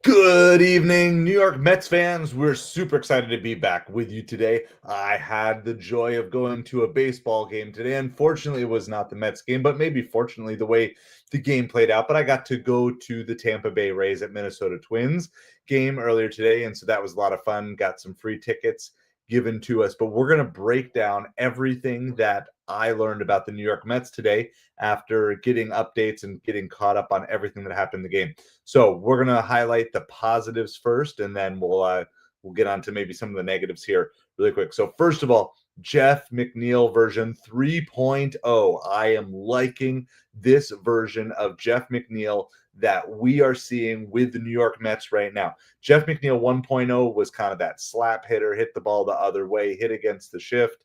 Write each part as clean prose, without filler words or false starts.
Good evening, New York Mets fans. We're super excited to be back with you today. I had the joy of going to a baseball game today. Unfortunately, it was not the Mets game, but maybe fortunately the way the game played out. But I got to go to the Tampa Bay Rays at Minnesota Twins game earlier today, and so that was a lot of fun. Got some free tickets given to us. But we're going to break down everything that I learned about the New York Mets today after getting updates and getting caught up on everything that happened in the game. So we're going to highlight the positives first, and then we'll get on to maybe some of the negatives here really quick. So first of all, Jeff McNeil version 3.0. I am liking this version of Jeff McNeil that we are seeing with the New York Mets right now. Jeff McNeil 1.0 was kind of that slap hitter, hit the ball the other way, hit against the shift,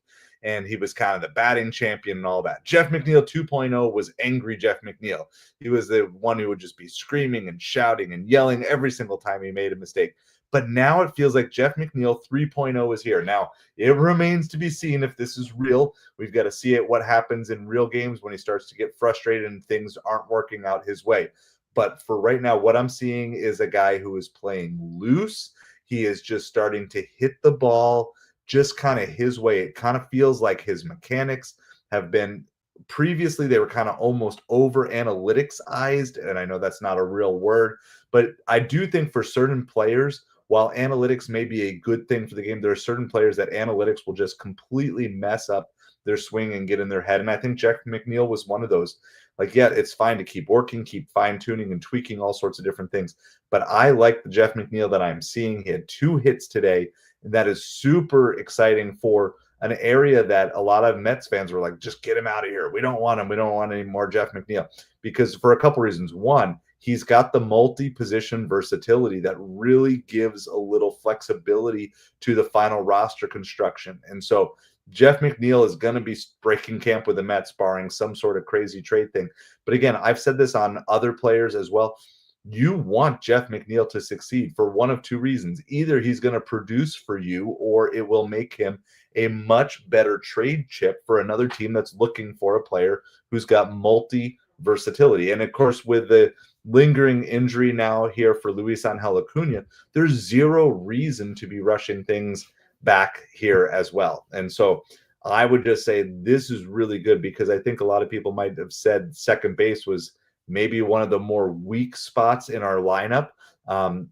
and he was kind of the batting champion and all that. Jeff McNeil 2.0 was angry Jeff McNeil. He was the one who would just be screaming and shouting and yelling every single time he made a mistake. But now it feels like Jeff McNeil 3.0 is here. Now, it remains to be seen if this is real. We've got to see what happens in real games when he starts to get frustrated and things aren't working out his way. But for right now, what I'm seeing is a guy who is playing loose. He is just starting to hit the ball just kind of his way. It kind of feels like his mechanics have been previously, they were kind of almost over analyticsized. And I know that's not a real word, but I do think for certain players, while analytics may be a good thing for the game, there are certain players that analytics will just completely mess up their swing and get in their head. And I think Jeff McNeil was one of those. Like, yeah, it's fine to keep working, keep fine-tuning and tweaking all sorts of different things. But I like the Jeff McNeil that I'm seeing. He had 2 hits today, and that is super exciting for an area that a lot of Mets fans were like, just get him out of here. We don't want him. We don't want any more Jeff McNeil. Because for a couple reasons. One, he's got the multi-position versatility that really gives a little flexibility to the final roster construction. And so Jeff McNeil is going to be breaking camp with the Mets, barring some sort of crazy trade thing. But again, I've said this on other players as well. You want Jeff McNeil to succeed for one of 2 reasons. Either he's going to produce for you, or it will make him a much better trade chip for another team that's looking for a player who's got multi-versatility. And of course, with the lingering injury now here for Luis Angel Acuna, there's 0 reason to be rushing things back here as well. And so I would just say this is really good, because I think a lot of people might have said second base was maybe one of the more weak spots in our lineup,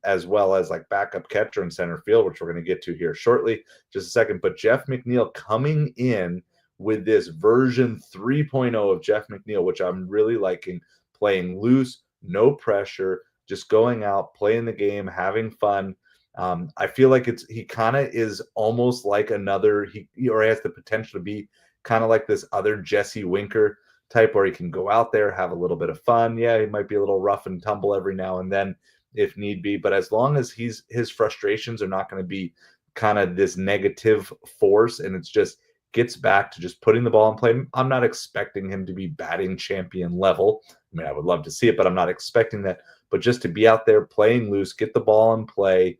as well as like backup catcher and center field, which we're going to get to here shortly, just a second. But Jeff McNeil coming in with this version 3.0 of Jeff McNeil, which I'm really liking, playing loose, no pressure, just going out, playing the game, having fun. I feel like he kind of is almost like another, or has the potential to be kind of like this other Jesse Winker type where he can go out there, have a little bit of fun. Yeah, he might be a little rough and tumble every now and then if need be, but as long as his frustrations are not going to be kind of this negative force and it's just gets back to just putting the ball in play. I'm not expecting him to be batting champion level. I mean, I would love to see it, but I'm not expecting that. But just to be out there playing loose, get the ball in play,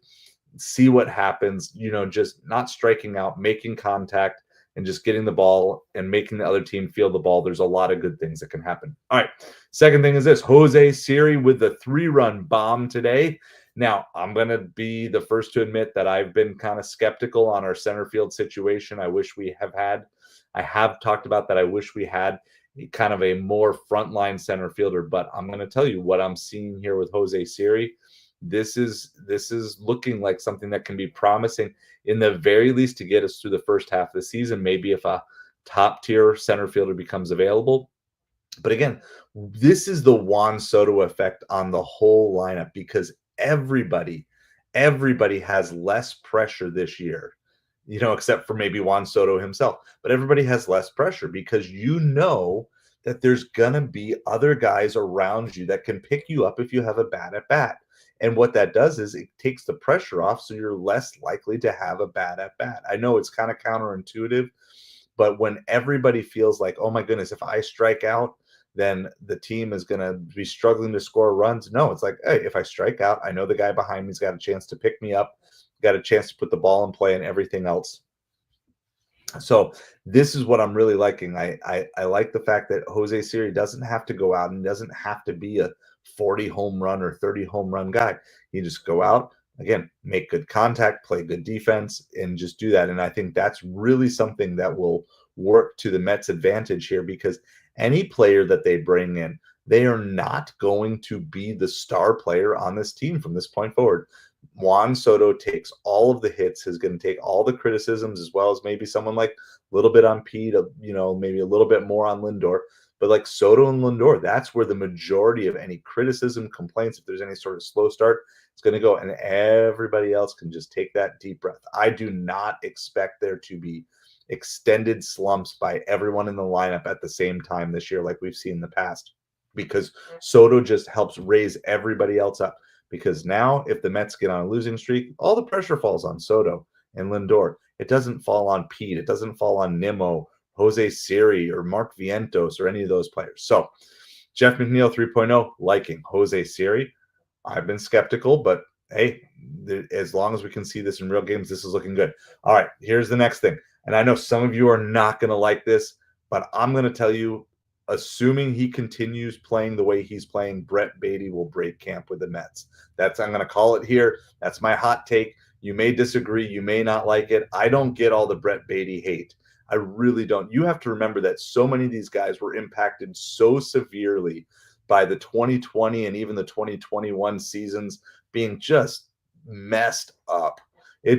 see what happens, just not striking out, making contact, and just getting the ball and making the other team feel the ball. There's a lot of good things that can happen. All right. Second thing is this: Jose Siri with the 3-run bomb today. Now, I'm going to be the first to admit that I've been kind of skeptical on our center field situation. I have talked about that. I wish we had kind of a more frontline center fielder, but I'm going to tell you what I'm seeing here with Jose Siri. This is looking like something that can be promising in the very least to get us through the first half of the season. Maybe if a top tier center fielder becomes available. But again, this is the Juan Soto effect on the whole lineup because everybody has less pressure this year, except for maybe Juan Soto himself. But everybody has less pressure because that there's going to be other guys around you that can pick you up if you have a bad at bat. And what that does is it takes the pressure off, so you're less likely to have a bad at bat. I know it's kind of counterintuitive, but when everybody feels like, oh my goodness, if I strike out, then the team is going to be struggling to score runs. No, it's like, hey, if I strike out, I know the guy behind me's got a chance to pick me up, got a chance to put the ball in play and everything else. So this is what I'm really liking. I like the fact that Jose Siri doesn't have to go out and doesn't have to be a 40 home run or 30 home run guy. You just go out, again, make good contact, play good defense, and just do that. And I think that's really something that will work to the Mets' advantage here because any player that they bring in, they are not going to be the star player on this team from this point forward. Juan Soto takes all of the hits, is going to take all the criticisms, as well as maybe someone like a little bit on Pete, maybe a little bit more on Lindor. But like Soto and Lindor, that's where the majority of any criticism, complaints, if there's any sort of slow start, it's going to go. And everybody else can just take that deep breath. I do not expect there to be extended slumps by everyone in the lineup at the same time this year, like we've seen in the past, because Soto just helps raise everybody else up. Because now, if the Mets get on a losing streak, all the pressure falls on Soto and Lindor. It doesn't fall on Pete. It doesn't fall on Nimmo, Jose Siri, or Mark Vientos, or any of those players. So, Jeff McNeil 3.0, liking Jose Siri. I've been skeptical, but hey, as long as we can see this in real games, this is looking good. All right, here's the next thing. And I know some of you are not going to like this, but I'm going to tell you, assuming he continues playing the way he's playing, Brett Baty will break camp with the Mets. I'm going to call it here. That's my hot take. You may disagree. You may not like it. I don't get all the Brett Baty hate. I really don't. You have to remember that so many of these guys were impacted so severely by the 2020 and even the 2021 seasons being just messed up. It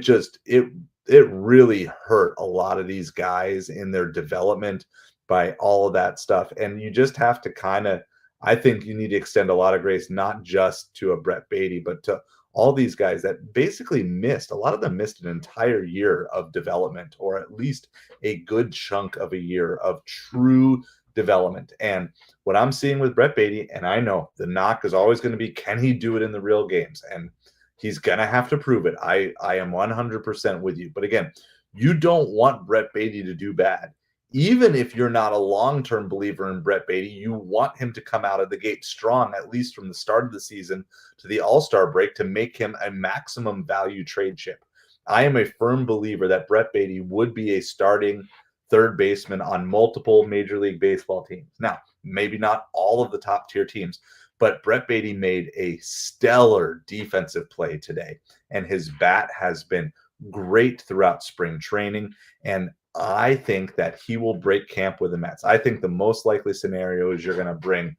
really hurt a lot of these guys in their development by all of that stuff. And you just have to I think you need to extend a lot of grace, not just to a Brett Baty, but to all these guys that basically a lot of them missed an entire year of development, or at least a good chunk of a year of true development. And what I'm seeing with Brett Baty, and I know the knock is always going to be, can he do it in the real games? And he's going to have to prove it. I am 100% with you. But again, you don't want Brett Baty to do bad. Even if you're not a long-term believer in Brett Baty, you want him to come out of the gate strong, at least from the start of the season to the All-Star break, to make him a maximum value trade chip. I am a firm believer that Brett Baty would be a starting third baseman on multiple Major League Baseball teams. Now, maybe not all of the top-tier teams, but Brett Baty made a stellar defensive play today, and his bat has been great throughout spring training, and I think that he will break camp with the Mets. I think the most likely scenario is you're going to bring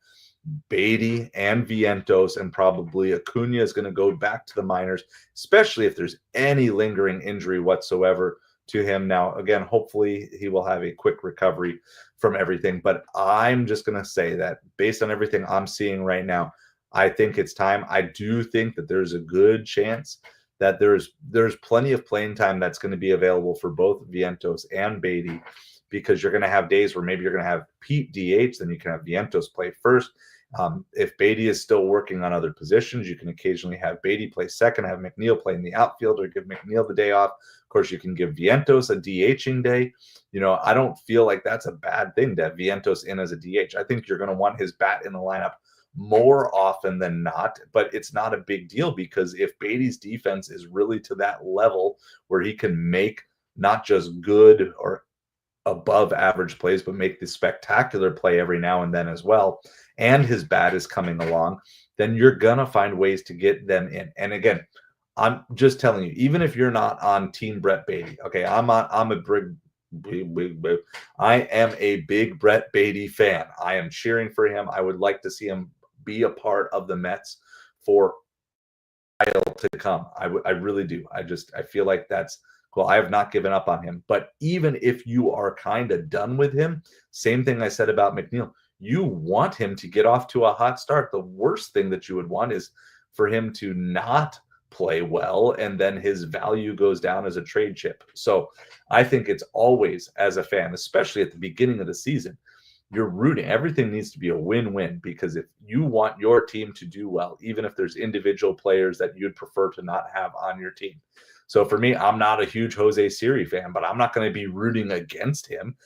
Baty and Vientos, and probably Acuna is going to go back to the minors, especially if there's any lingering injury whatsoever to him. Now, again, hopefully he will have a quick recovery from everything. But I'm just going to say that based on everything I'm seeing right now, I think it's time. I do think that there's a good chance that there's plenty of playing time that's going to be available for both Vientos and Baty, because you're going to have days where maybe you're going to have Pete DH, then you can have Vientos play first. If Baty is still working on other positions, you can occasionally have Baty play second, have McNeil play in the outfield, or give McNeil the day off. Of course, you can give Vientos a DHing day. I don't feel like that's a bad thing to have Vientos in as a DH. I think you're going to want his bat in the lineup more often than not, but it's not a big deal, because if Baty's defense is really to that level where he can make not just good or above average plays, but make the spectacular play every now and then as well, and his bat is coming along, then you're going to find ways to get them in. And again, I'm just telling you, even if you're not on Team Brett Baty, okay, I'm a I am a big Brett Baty fan. I am cheering for him. I would like to see him be a part of the Mets for a while to come. I really do. I feel like that's cool. I have not given up on him. But even if you are kind of done with him, same thing I said about McNeil. You want him to get off to a hot start. The worst thing that you would want is for him to not play well, and then his value goes down as a trade chip. So I think it's always, as a fan, especially at the beginning of the season, you're rooting. Everything needs to be a win-win, because if you want your team to do well, even if there's individual players that you'd prefer to not have on your team. So for me, I'm not a huge Jose Siri fan, but I'm not going to be rooting against him.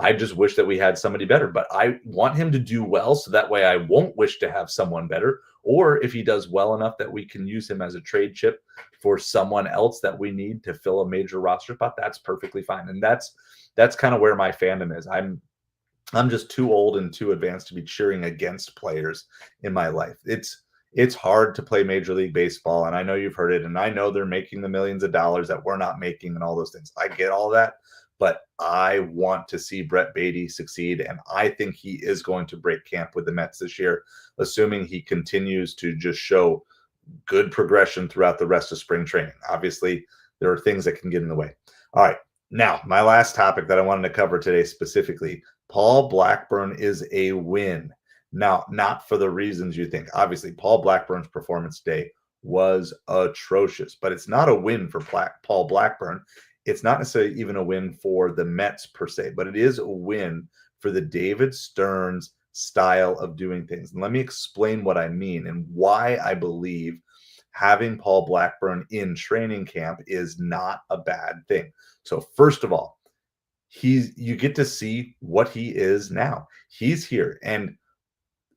I just wish that we had somebody better, but I want him to do well, so that way I won't wish to have someone better. Or if he does well enough that we can use him as a trade chip for someone else that we need to fill a major roster spot, that's perfectly fine. And that's kind of where my fandom is. I'm just too old and too advanced to be cheering against players in my life. It's hard to play Major League Baseball, and I know you've heard it, and I know they're making the millions of dollars that we're not making and all those things. I get all that, but I want to see Brett Baty succeed, and I think he is going to break camp with the Mets this year, assuming he continues to just show good progression throughout the rest of spring training. Obviously, there are things that can get in the way. All right, now my last topic that I wanted to cover today specifically, Paul Blackburn is a win. Now, not for the reasons you think. Obviously, Paul Blackburn's performance today was atrocious, but it's not a win for Paul Blackburn. It's not necessarily even a win for the Mets per se, but it is a win for the David Stearns style of doing things. And let me explain what I mean and why I believe having Paul Blackburn in training camp is not a bad thing. So first of all, you get to see what he is now. He's here, and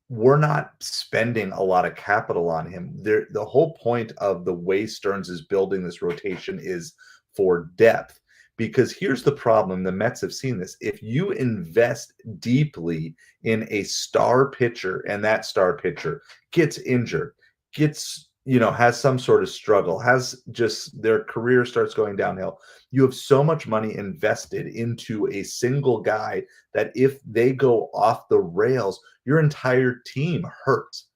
we're not spending a lot of capital on him. The whole point of the way Stearns is building this rotation is for depth, because here's the problem. The Mets have seen this. If you invest deeply in a star pitcher and that star pitcher gets injured, has some sort of struggle, has just their career starts going downhill, you have so much money invested into a single guy that if they go off the rails, your entire team hurts.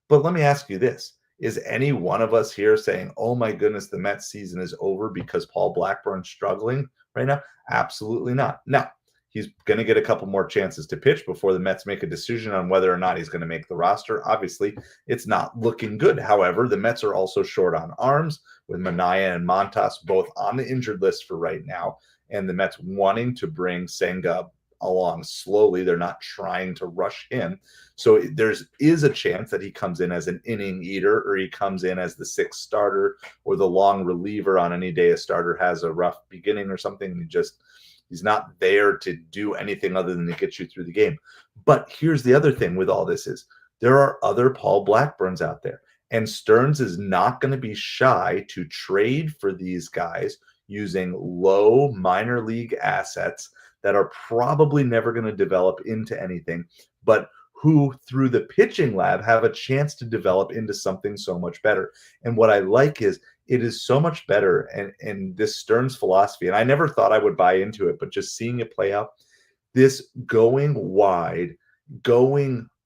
But let me ask you this. Is any one of us here saying, oh my goodness, the Mets season is over because Paul Blackburn's struggling right now? Absolutely not. Now, he's going to get a couple more chances to pitch before the Mets make a decision on whether or not he's going to make the roster. Obviously, it's not looking good. However, the Mets are also short on arms, with Manaea and Montas both on the injured list for right now, and the Mets wanting to bring Senga along slowly. They're not trying to rush him. So there is a chance that he comes in as an inning eater, or he comes in as the sixth starter or the long reliever on any day a starter has a rough beginning or something, and he's not there to do anything other than to get you through the game. But here's the other thing with all this is there are other Paul Blackburns out there, and Stearns is not going to be shy to trade for these guys using low minor league assets that are probably never going to develop into anything, but who through the pitching lab have a chance to develop into something so much better. And what I like is it is so much better. And this Stearns philosophy, and I never thought I would buy into it, but just seeing it play out, this going wide,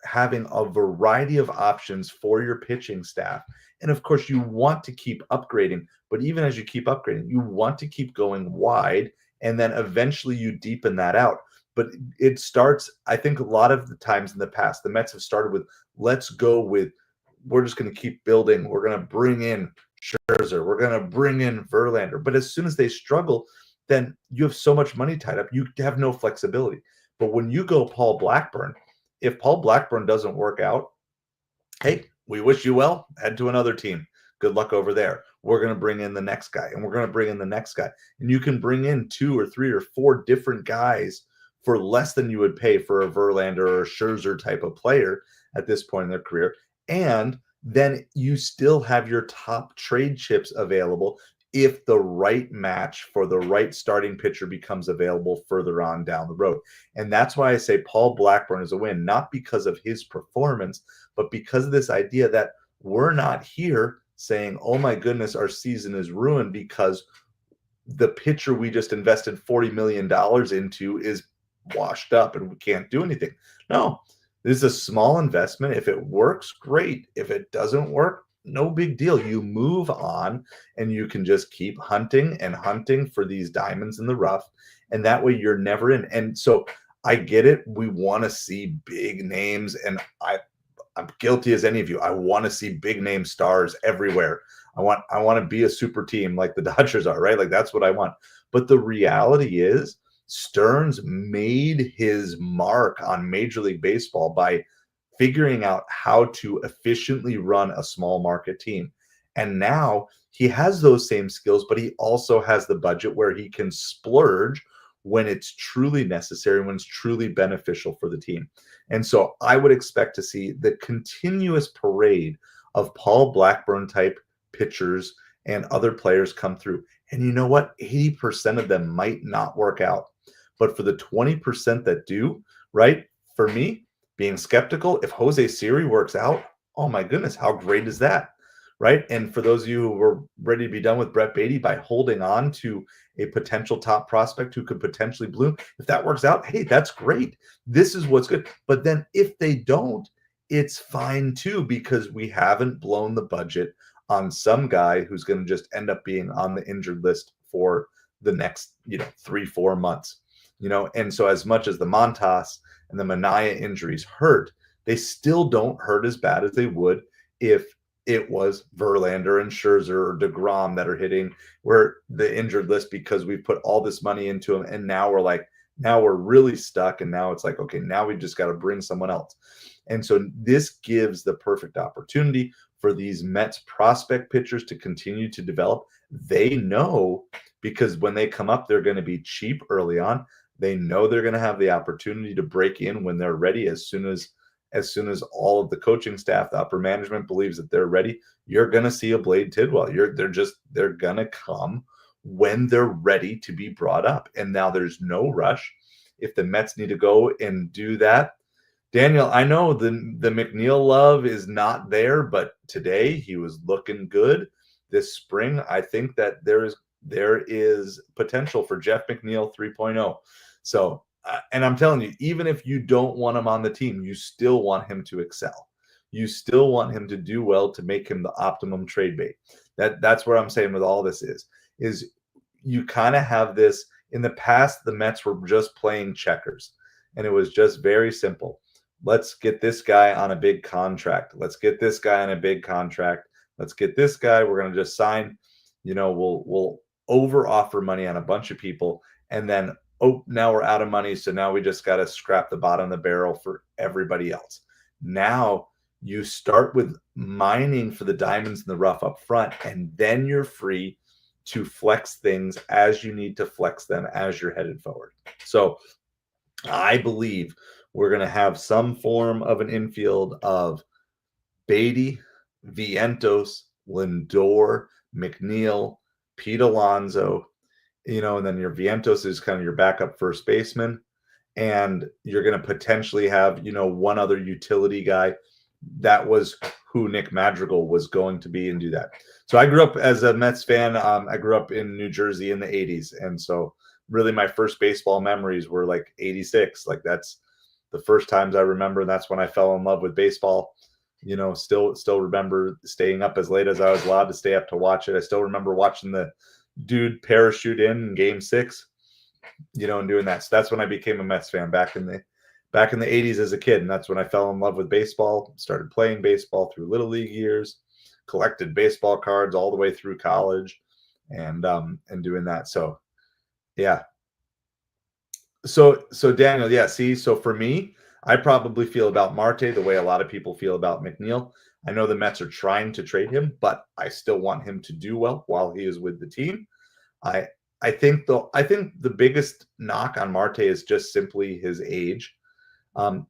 having a variety of options for your pitching staff. And of course, you want to keep upgrading, but even as you keep upgrading, you want to keep going wide, and then eventually you deepen that out. But it starts, I think a lot of the times in the past, the Mets have started with, we're just going to keep building. We're going to bring in Scherzer. We're going to bring in Verlander. But as soon as they struggle, then you have so much money tied up. You have no flexibility. But when you go Paul Blackburn, if Paul Blackburn doesn't work out, hey, we wish you well. Head to another team. Good luck over there. We're going to bring in the next guy, and we're going to bring in the next guy. And you can bring in 2 or 3 or 4 different guys for less than you would pay for a Verlander or a Scherzer type of player at this point in their career. And then you still have your top trade chips available if the right match for the right starting pitcher becomes available further on down the road. And that's why I say Paul Blackburn is a win, not because of his performance, but because of this idea that we're not here saying, oh my goodness, our season is ruined because the pitcher we just invested $40 million into is washed up and we can't do anything. No, this is a small investment. If it works, great. If it doesn't work, no big deal. You move on and you can just keep hunting and hunting for these diamonds in the rough. And that way you're never in. And so I get it. We want to see big names. And I'm guilty as any of you. I want to see big name stars everywhere. I want to be a super team like the Dodgers are, right? Like that's what I want. But the reality is Stearns made his mark on Major League Baseball by figuring out how to efficiently run a small market team. And now he has those same skills, but he also has the budget where he can splurge when it's truly necessary, when it's truly beneficial for the team. And so I would expect to see the continuous parade of Paul Blackburn type pitchers and other players come through. And you know what? 80% of them might not work out. But for the 20% that do, right? For me, being skeptical, if Jose Siri works out, oh my goodness, how great is that? Right. And for those of you who were ready to be done with Brett Baty by holding on to a potential top prospect who could potentially bloom, if that works out, hey, that's great. This is what's good. But then if they don't, it's fine too, because we haven't blown the budget on some guy who's going to just end up being on the injured list for the next, 3-4 months. And so as much as the Montas and the Manaea injuries hurt, they still don't hurt as bad as they would if it was Verlander and Scherzer or DeGrom that are hitting we're the injured list because we've put all this money into them. And now we're really stuck. And now it's like, okay, now we just got to bring someone else. And so this gives the perfect opportunity for these Mets prospect pitchers to continue to develop. They know because when they come up, they're going to be cheap early on. They know they're going to have the opportunity to break in when they're ready as soon as all of the coaching staff, the upper management believes that they're ready. You're going to see a Blade Tidwell. They're going to come when they're ready to be brought up. And now there's no rush. If the Mets need to go and do that, Daniel, I know the McNeil love is not there, but today he was looking good. This spring, I think that there is potential for Jeff McNeil 3.0. So, and I'm telling you, even if you don't want him on the team, you still want him to excel. You still want him to do well to make him the optimum trade bait. That's where I'm saying with all this is you kind of have this. In the past, the Mets were just playing checkers, and it was just very simple. Let's get this guy on a big contract. Let's get this guy on a big contract. Let's get this guy. We're going to just sign. We'll over offer money on a bunch of people, and then now we're out of money, so now we just got to scrap the bottom of the barrel for everybody else. Now you start with mining for the diamonds in the rough up front, and then you're free to flex things as you need to flex them as you're headed forward. So I believe we're going to have some form of an infield of Baty, Vientos, Lindor, McNeil, Pete Alonso, and then your Vientos is kind of your backup first baseman. And you're going to potentially have, one other utility guy. That was who Nick Madrigal was going to be and do that. So I grew up as a Mets fan. I grew up in New Jersey in the 80s. And so really my first baseball memories were like 86. Like that's the first times I remember. That's when I fell in love with baseball. Still remember staying up as late as I was allowed to stay up to watch it. I still remember watching the dude parachute in Game 6, and doing that. So that's when I became a Mets fan back in the 80s as a kid. And that's when I fell in love with baseball, started playing baseball through Little League years, collected baseball cards all the way through college, and doing that. So yeah. So Daniel, yeah. See, so for me, I probably feel about Marte the way a lot of people feel about McNeil. I know the Mets are trying to trade him, but I still want him to do well while he is with the team. I I think the biggest knock on Marte is just simply his age.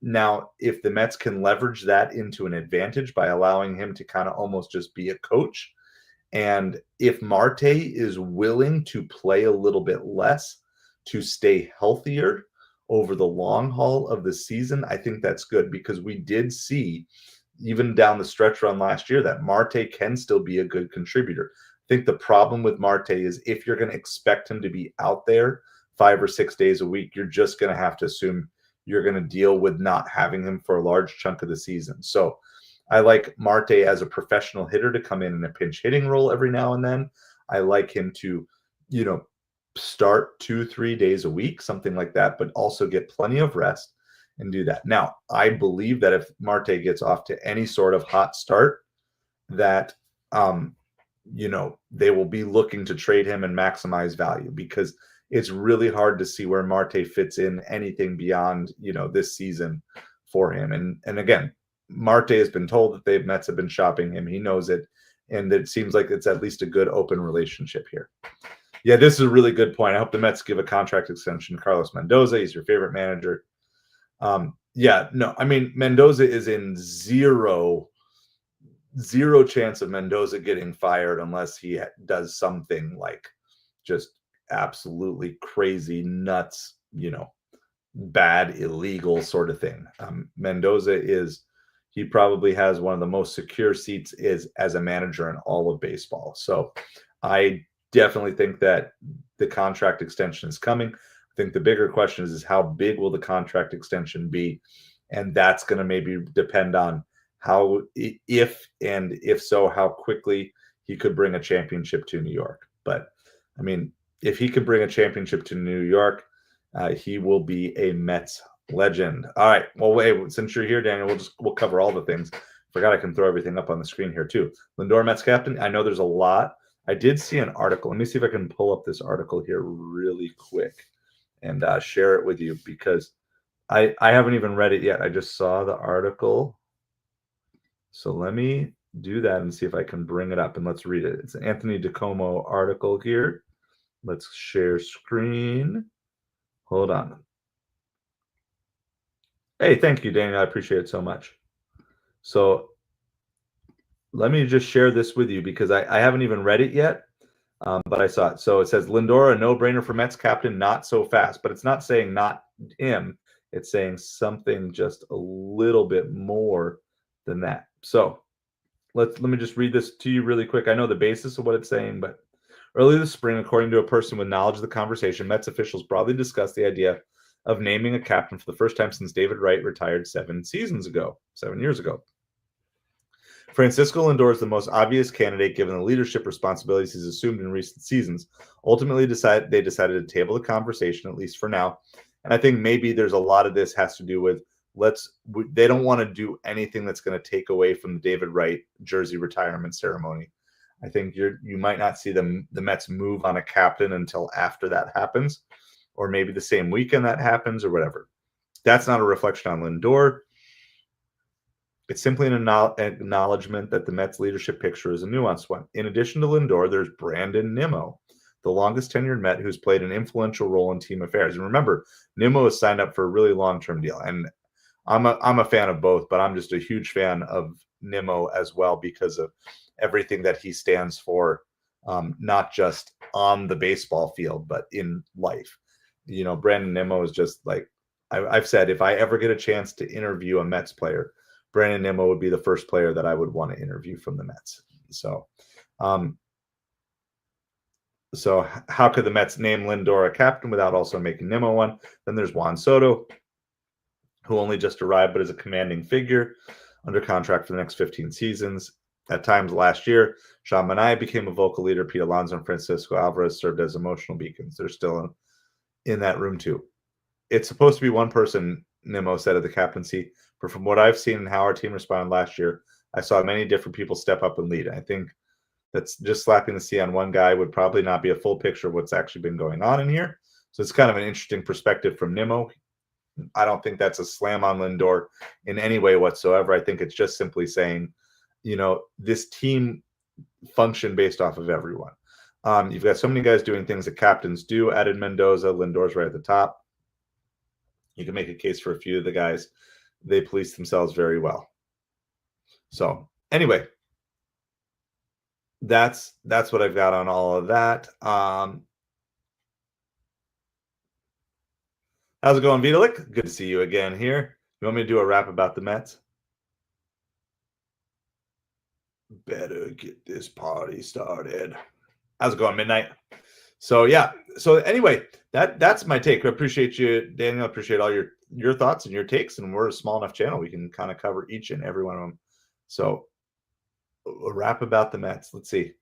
Now, if the Mets can leverage that into an advantage by allowing him to kind of almost just be a coach, and if Marte is willing to play a little bit less to stay healthier over the long haul of the season, I think that's good because we did see, even down the stretch run last year, that Marte can still be a good contributor. I think the problem with Marte is if you're going to expect him to be out there 5 or 6 days a week, you're just going to have to assume you're going to deal with not having him for a large chunk of the season. So I like Marte as a professional hitter to come in a pinch hitting role every now and then. I like him to, you know, start 2-3 days a week, something like that, but also get plenty of rest and do that. Now, I believe that if Marte gets off to any sort of hot start, that they will be looking to trade him and maximize value because it's really hard to see where Marte fits in anything beyond, this season for him. And again, Marte has been told that the Mets have been shopping him. He knows it. And it seems like it's at least a good open relationship here. Yeah, this is a really good point. I hope the Mets give a contract extension to Carlos Mendoza. He's your favorite manager. Yeah, no, I mean, Mendoza is in zero chance of Mendoza getting fired unless he does something like just absolutely crazy, nuts, bad, illegal sort of thing. Mendoza he probably has one of the most secure seats as a manager in all of baseball. So I definitely think that the contract extension is coming. I think the bigger question is how big will the contract extension be? And that's going to maybe depend on how, if so, how quickly he could bring a championship to New York. But I mean, if he could bring a championship to New York, he will be a Mets legend. All right. Well, wait, since you're here, Daniel, we'll cover all the things. Forgot I can throw everything up on the screen here too. Lindor, Mets captain. I know there's a lot. I did see an article. Let me see if I can pull up this article here really quick and share it with you because I haven't even read it yet. I just saw the article. So let me do that and see if I can bring it up and let's read it. It's an Anthony DiComo article here. Let's share screen. Hold on. Hey, thank you, Daniel. I appreciate it so much. So let me just share this with you because I haven't even read it yet, but I saw it. So it says Lindor, a no-brainer for Mets captain, not so fast. But it's not saying not him. It's saying something just a little bit more than that. So let me just read this to you really quick. I know the basis of what it's saying, but early this spring, according to a person with knowledge of the conversation, Mets officials broadly discussed the idea of naming a captain for the first time since David Wright retired 7 years ago. Francisco Lindor is the most obvious candidate given the leadership responsibilities he's assumed in recent seasons. Ultimately, they decided to table the conversation, at least for now. And I think maybe there's a lot of this has to do with they don't want to do anything that's going to take away from the David Wright jersey retirement ceremony. I think you might not see the Mets move on a captain until after that happens, or maybe the same weekend that happens, or whatever. That's not a reflection on Lindor. It's simply an acknowledgement that the Mets leadership picture is a nuanced one. In addition to Lindor, there's Brandon Nimmo, the longest tenured Met who's played an influential role in team affairs. And remember, Nimmo is signed up for a really long-term deal. And I'm a fan of both, but I'm just a huge fan of Nimmo as well because of everything that he stands for, not just on the baseball field, but in life. Brandon Nimmo is just like I've said, if I ever get a chance to interview a Mets player, Brandon Nimmo would be the first player that I would want to interview from the Mets. So how could the Mets name Lindor a captain without also making Nimmo one? Then there's Juan Soto, who only just arrived but is a commanding figure under contract for the next 15 seasons. At times last year, Sean Manaea became a vocal leader. Pete Alonso and Francisco Alvarez served as emotional beacons. They're still in that room too. It's supposed to be one person, Nimmo said, of the captaincy. But from what I've seen and how our team responded last year, I saw many different people step up and lead. I think that's just slapping the C on one guy would probably not be a full picture of what's actually been going on in here. So it's kind of an interesting perspective from Nimmo. I don't think that's a slam on Lindor in any way whatsoever. I think it's just simply saying, this team function based off of everyone. You've got so many guys doing things that captains do. Added Mendoza, Lindor's right at the top. You can make a case for a few of the guys. They police themselves very well. So anyway, that's what I've got on all of that. How's it going, Vitalik? Good to see you again here. You want me to do a rap about the Mets? Better get this party started. How's it going, Midnight? So yeah. So anyway, that's my take. I appreciate you, Daniel. I appreciate all your thoughts and your takes. And we're a small enough channel. We can kind of cover each and every one of them. So a rap about the Mets. Let's see.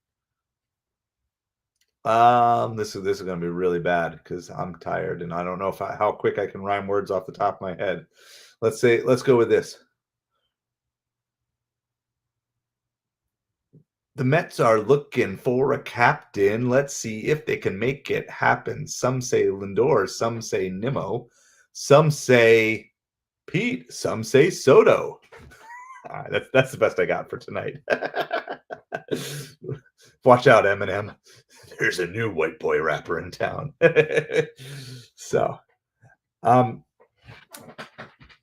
This is going to be really bad because I'm tired and I don't know how quick I can rhyme words off the top of my head. Let's go with this. The Mets are looking for a captain. Let's see if they can make it happen. Some say Lindor, some say Nimmo, some say Pete, some say Soto. All right, that's the best I got for tonight. Watch out, Eminem. There's a new white boy rapper in town. So,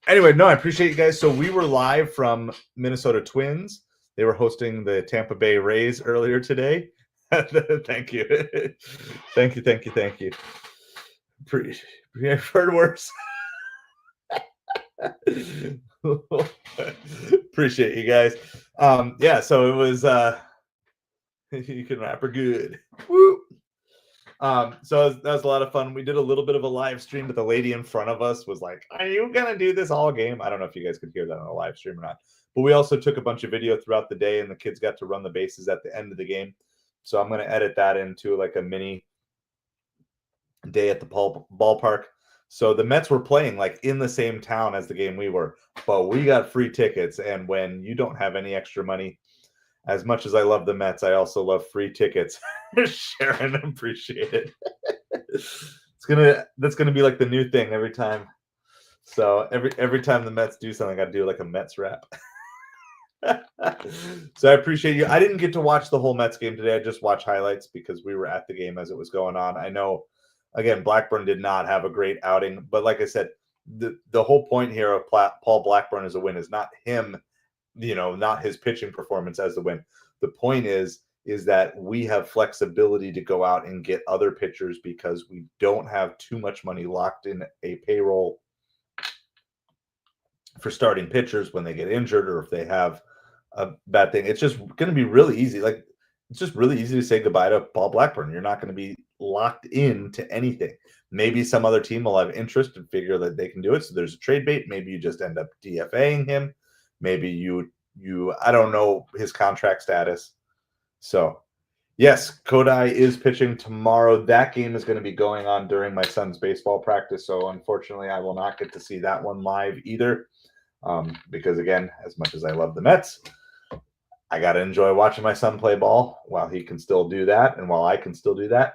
anyway, no, I appreciate you guys. So we were live from Minnesota Twins. They were hosting the Tampa Bay Rays earlier today. Thank you. Thank you. I've heard worse. Appreciate you guys. Yeah, so it was you can rap her good. Woo! So that was a lot of fun. We did a little bit of a live stream, but the lady in front of us was like, "Are you gonna do this all game?" I don't know if you guys could hear that on a live stream or not. But we also took a bunch of video throughout the day, and the kids got to run the bases at the end of the game. So I'm going to edit that into like a mini day at the ballpark. So the Mets were playing like in the same town as the game we were, but we got free tickets. And when you don't have any extra money, as much as I love the Mets, I also love free tickets. Sharon, appreciate it. That's gonna be like the new thing every time. So every time the Mets do something, I do like a Mets rap. So I appreciate you. I didn't get to watch the whole Mets game today. I just watched highlights because we were at the game as it was going on. I know, again, Blackburn did not have a great outing, but like I said, the whole point here of Paul Blackburn as a win is not him, not his pitching performance as the win. The point is that we have flexibility to go out and get other pitchers because we don't have too much money locked in a payroll for starting pitchers when they get injured or if they have a bad thing. It's just going to be really easy. Like, it's just really easy to say goodbye to Paul Blackburn. You're not going to be locked into anything. Maybe some other team will have interest and figure that they can do it. So there's a trade bait. Maybe you just end up DFAing him. Maybe you I don't know his contract status. So yes, Kodai is pitching tomorrow. That game is going to be going on during my son's baseball practice. So unfortunately, I will not get to see that one live either. Because again, as much as I love the Mets, I got to enjoy watching my son play ball while he can still do that and while I can still do that.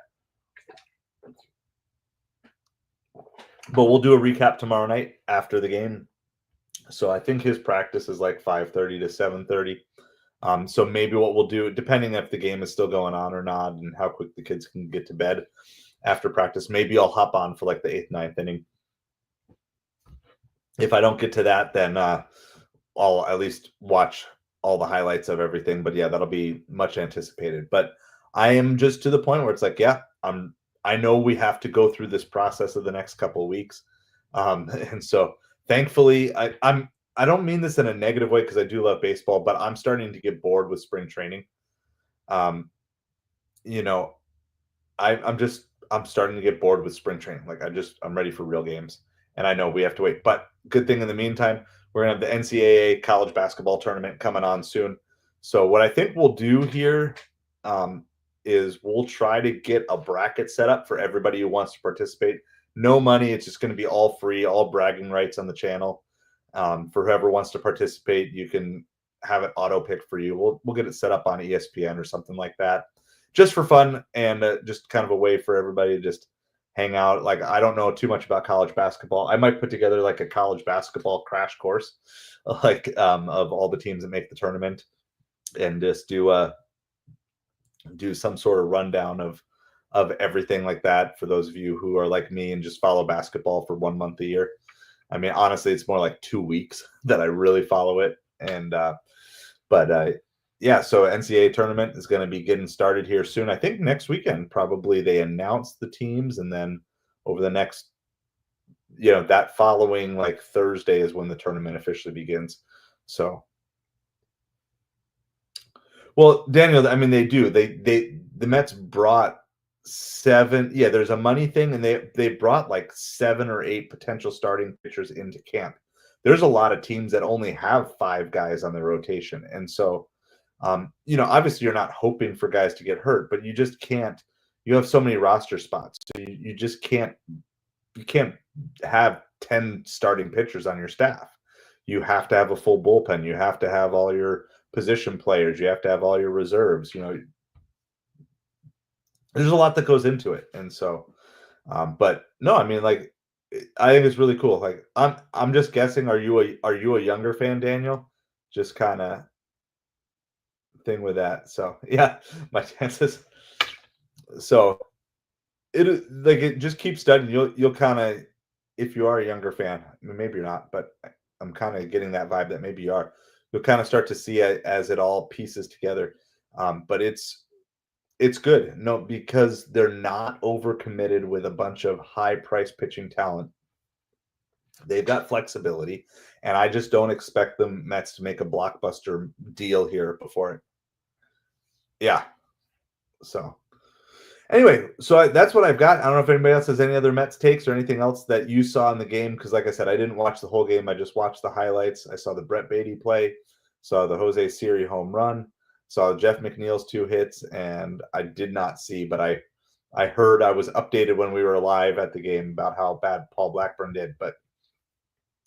But we'll do a recap tomorrow night after the game. So I think his practice is like 5:30 to 7:30. So maybe what we'll do, depending if the game is still going on or not and how quick the kids can get to bed after practice, maybe I'll hop on for like the 8th, 9th inning. If I don't get to that, then I'll at least watch all the highlights of everything. But yeah, that'll be much anticipated. But I am just to the point where it's like, yeah, I know we have to go through this process of the next couple of weeks. And so thankfully, I don't mean this in a negative way because I do love baseball, but I'm starting to get bored with spring training. I'm starting to get bored with spring training. Like I'm ready for real games. And I know we have to wait. But good thing in the meantime, we're going to have the NCAA college basketball tournament coming on soon. So what I think we'll do here is we'll try to get a bracket set up for everybody who wants to participate. No money. It's just going to be all free, all bragging rights on the channel. For whoever wants to participate, you can have it auto pick for you. We'll get it set up on ESPN or something like that, just for fun and just kind of a way for everybody to just hang out. Like, I don't know too much about college basketball. I might put together like a college basketball crash course, like of all the teams that make the tournament, and just do some sort of rundown of everything like that for those of you who are like me and just follow basketball for 1 month a year. I mean, honestly, it's more like 2 weeks that I really follow it. And but yeah, so NCAA tournament is going to be getting started here soon. I think next weekend probably they announce the teams, and then over the next, that following like Thursday is when the tournament officially begins. So, well, Daniel, I mean, they do. The Mets brought seven. Yeah, there's a money thing, and they brought like 7 or 8 potential starting pitchers into camp. There's a lot of teams that only have 5 guys on their rotation, and so obviously you're not hoping for guys to get hurt, but you just can't. You have so many roster spots, so you just can't. You can't have 10 starting pitchers on your staff. You have to have a full bullpen. You have to have all your position players. You have to have all your reserves. There's a lot that goes into it, and so, but no, I mean, like, I think it's really cool. Like, I'm just guessing. Are you a younger fan, Daniel? Just kind of thing with that. So yeah, my chances. So it just keep studying. You'll kind of, if you are a younger fan, I mean, maybe you're not, but I'm kind of getting that vibe that maybe you are. You'll kind of start to see it as it all pieces together. But it's good. No, because they're not overcommitted with a bunch of high price pitching talent. They've got flexibility, and I just don't expect the Mets to make a blockbuster deal here before it. Yeah. So anyway, so that's what I've got. I don't know if anybody else has any other Mets takes or anything else that you saw in the game. Because, like I said, I didn't watch the whole game. I just watched the highlights. I saw the Brett Baty play, saw the Jose Siri home run, saw Jeff McNeil's 2 hits, and I did not see, but I heard, I was updated when we were live at the game about how bad Paul Blackburn did. But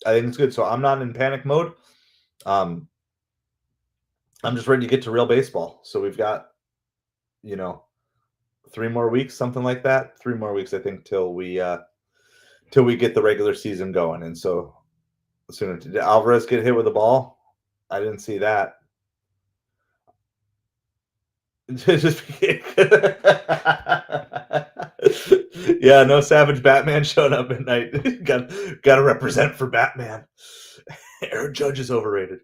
I think it's good. So I'm not in panic mode. I'm just ready to get to real baseball. So we've got, 3 more weeks, something like that. 3 more weeks, I think, till we get the regular season going. And so sooner, did Alvarez get hit with a ball? I didn't see that. Just yeah, no Savage Batman showed up at night. Got to represent for Batman. Aaron Judge is overrated.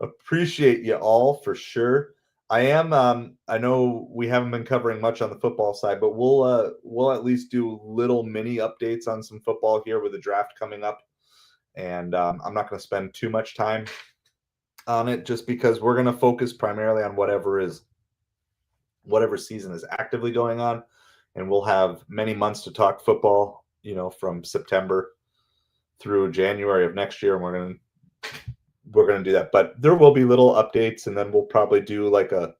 Appreciate you all for sure. I know we haven't been covering much on the football side, but we'll at least do little mini updates on some football here with the draft coming up. And I'm not going to spend too much time on it, just because we're going to focus primarily on whatever season is actively going on, and we'll have many months to talk football, from September through January of next year, and we're going to do that. But there will be little updates, and then we'll probably do like a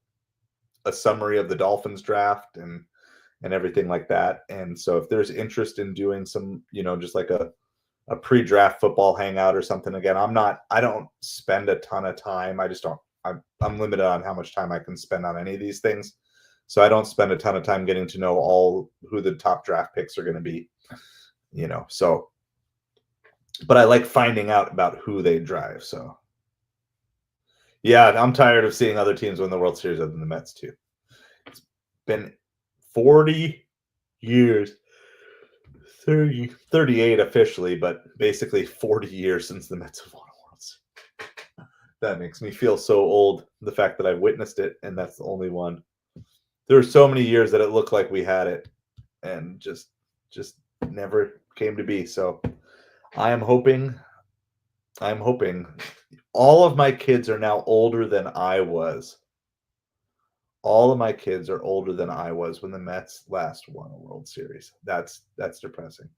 summary of the Dolphins draft and everything like that. And so if there's interest in doing some, just like a pre-draft football hangout or something, again, I don't spend a ton of time. I'm limited on how much time I can spend on any of these things. So I don't spend a ton of time getting to know all who the top draft picks are going to be, so, but I like finding out about who they drive. So yeah, I'm tired of seeing other teams win the World Series other than the Mets too. It's been 40 years, 38 officially, but basically 40 years since the Mets have won a World Series. That makes me feel so old, the fact that I've witnessed it, and that's the only one. There were so many years that it looked like we had it, and just never came to be. So I'm hoping all of my kids are now older than I was. All of my kids are older than I was when the Mets last won a World Series. That's depressing.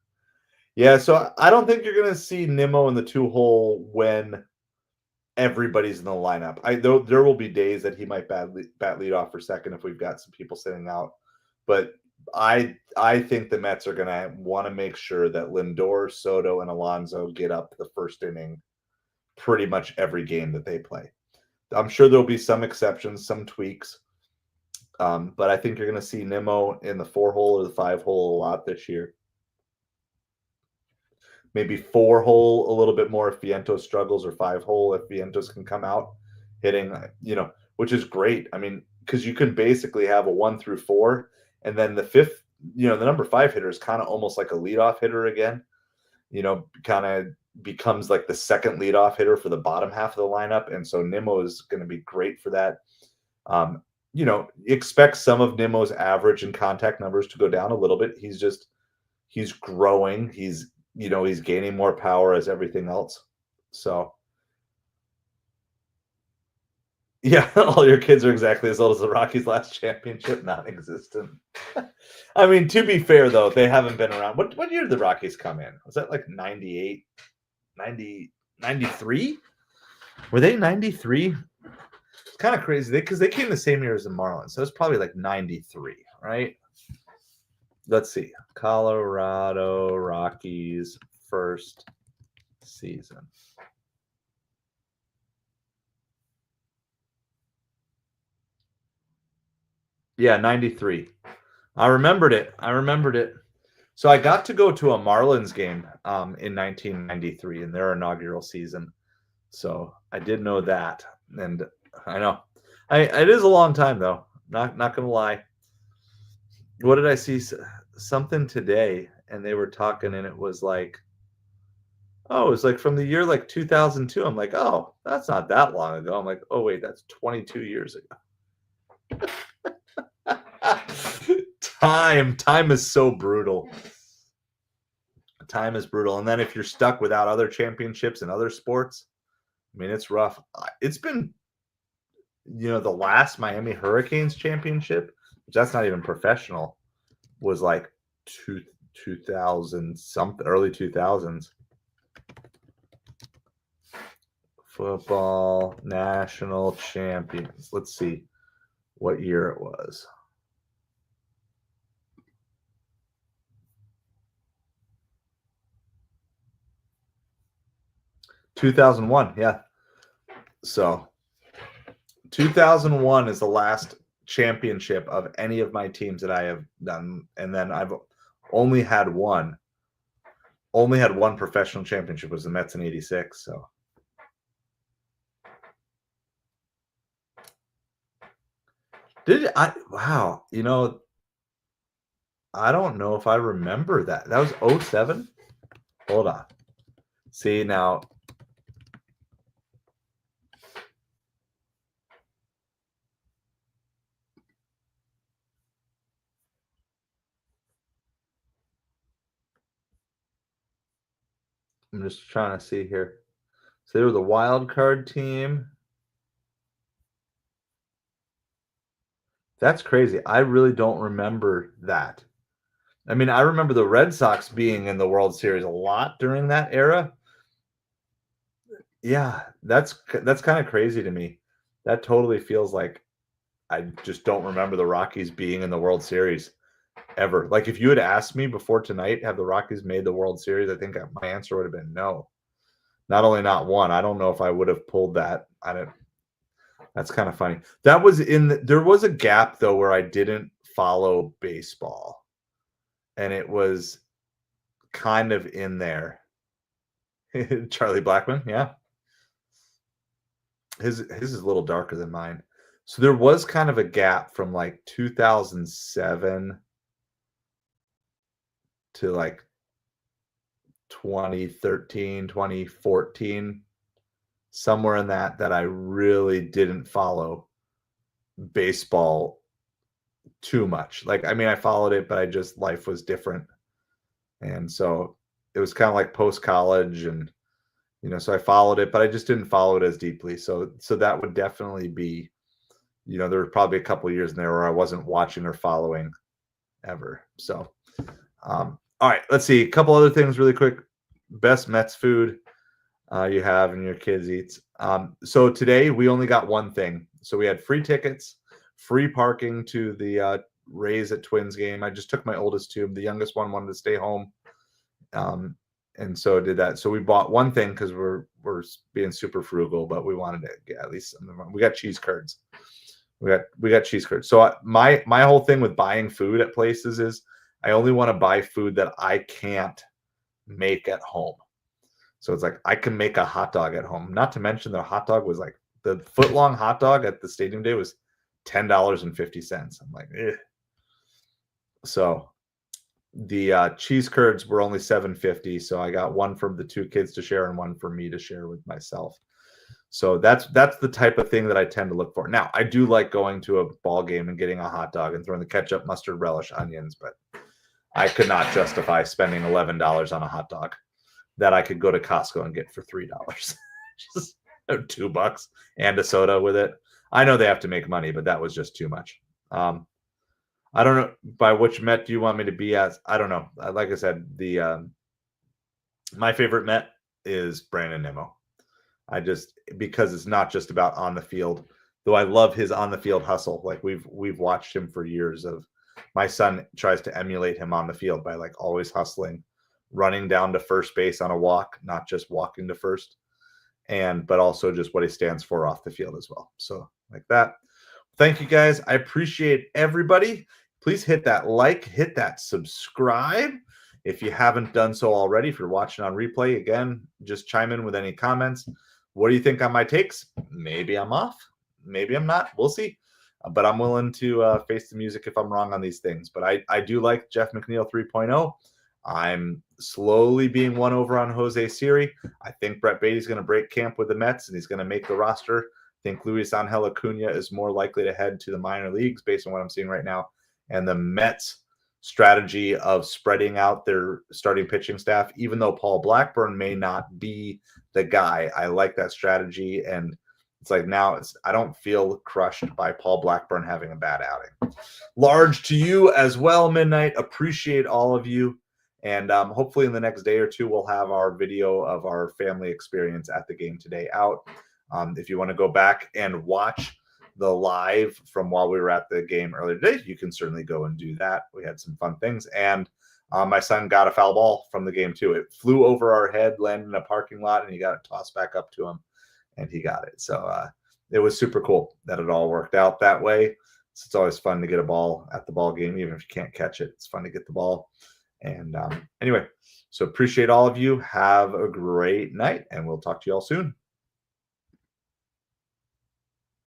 Yeah, so I don't think you're going to see Nimmo in the 2-hole when everybody's in the lineup. There will be days that he might bat lead off for second if we've got some people sitting out. But I think the Mets are going to want to make sure that Lindor, Soto, and Alonso get up the first inning pretty much every game that they play. I'm sure there'll be some exceptions, some tweaks, but I think you're going to see Nimmo in the 4-hole or the 5-hole a lot this year. Maybe 4-hole a little bit more if Vientos struggles, or 5-hole if Vientos can come out hitting, which is great. I mean, because you can basically have a 1 through 4, and then the fifth, the number 5 hitter is kind of almost like a leadoff hitter again. Kind of becomes like the second leadoff hitter for the bottom half of the lineup, and so Nimmo is going to be great for that. Expect some of Nimmo's average and contact numbers to go down a little bit. He's growing. He's gaining more power as everything else. So yeah, all your kids are exactly as old as the Rockies' last championship, non-existent. I mean, to be fair, though, they haven't been around. What year did the Rockies come in? Was that like 98, 90, 93? Were they 93? It's kind of crazy because they came the same year as the Marlins, so it's probably like 93, right? Let's see. Colorado Rockies first season. Yeah, 93. I remembered it. So I got to go to a Marlins game in 1993 in their inaugural season. So I did know that. And I know. It is a long time, though. Not going to lie. What did I see? Something today, and they were talking, and it was like, oh, it was like from the year like 2002. I'm like, oh, that's not that long ago. I'm like, oh, wait, that's 22 years ago. Time is so brutal. Time is brutal. And then if you're stuck without other championships in other sports, I mean, it's rough. It's been, the last Miami Hurricanes championship, which that's not even professional, was like 2000 something, early 2000s. Football national champions. Let's see what year it was. $2001, yeah. So 2001 is the last championship of any of my teams that I have done, and then I've only had one professional championship, was the Mets in '86. So wow, I don't know if I remember that. That was 2007. Hold on. See, now I'm just trying to see here. So they were the wild card team. That's crazy. I really don't remember that. I mean, I remember the Red Sox being in the World Series a lot during that era. Yeah, that's kind of crazy to me. That totally feels like I just don't remember the Rockies being in the World Series ever. Like if you had asked me before tonight, have the Rockies made the World Series? I think my answer would have been no. Not only not one, I don't know if I would have pulled that. That's kind of funny. That was there was a gap though where I didn't follow baseball, and it was kind of in there. Charlie Blackman, yeah. His is a little darker than mine. So there was kind of a gap from like 2007 to like 2013, 2014, somewhere in that I really didn't follow baseball too much. Like, I mean, I followed it, but life was different. And so it was kind of like post-college, and so I followed it, but I just didn't follow it as deeply. So that would definitely be, there were probably a couple of years in there where I wasn't watching or following ever. So all right, let's see. A couple other things really quick. Best Mets food you have and your kids eats. So today we only got one thing. So we had free tickets, free parking to the Rays at Twins game. I just took my oldest to him. The youngest one wanted to stay home. and so did that. So we bought one thing because we're being super frugal, but we wanted to get at least something. We got cheese curds. We got cheese curds. So my whole thing with buying food at places is I only want to buy food that I can't make at home. So it's like I can make a hot dog at home. Not to mention the hot dog was like the foot long hot dog at the stadium day was $10.50. I'm like, eh. So the cheese curds were only $7.50. So I got one for the two kids to share and one for me to share with myself. So that's the type of thing that I tend to look for. Now, I do like going to a ball game and getting a hot dog and throwing the ketchup, mustard, relish, onions, but I could not justify spending $11 on a hot dog that I could go to Costco and get for $3. Just $2 and a soda with it. I know they have to make money, but that was just too much. I don't know by which Met do you want me to be as. I don't know. Like I said, the my favorite Met is Brandon Nimmo. Because it's not just about on the field, though I love his on the field hustle. Like we've watched him for years. Of my son tries to emulate him on the field by like always hustling, running down to first base on a walk, not just walking to first, but also just what he stands for off the field as well. So like that. Thank you guys. I appreciate everybody. Please hit that like, hit that subscribe. If you haven't done so already, if you're watching on replay, again, just chime in with any comments. What do you think on my takes? Maybe I'm off. Maybe I'm not. We'll see. But I'm willing to face the music if I'm wrong on these things. But I do like Jeff McNeil 3.0. I'm slowly being won over on Jose Siri. I think Brett Baty's going to break camp with the Mets, and he's going to make the roster. I think Luis Angel Acuna is more likely to head to the minor leagues based on what I'm seeing right now. And the Mets strategy of spreading out their starting pitching staff, even though Paul Blackburn may not be the guy, I like that strategy. And it's like now I don't feel crushed by Paul Blackburn having a bad outing. Large to you as well, Midnight. Appreciate all of you. And hopefully in the next day or two, we'll have our video of our family experience at the game today out. If you want to go back and watch the live from while we were at the game earlier today, you can certainly go and do that. We had some fun things. And my son got a foul ball from the game too. It flew over our head, landed in a parking lot, and he got it tossed back up to him, and he got it. So it was super cool that it all worked out that way. So it's always fun to get a ball at the ball game, even if you can't catch it. It's fun to get the ball. And anyway, so appreciate all of you. Have a great night, and we'll talk to you all soon.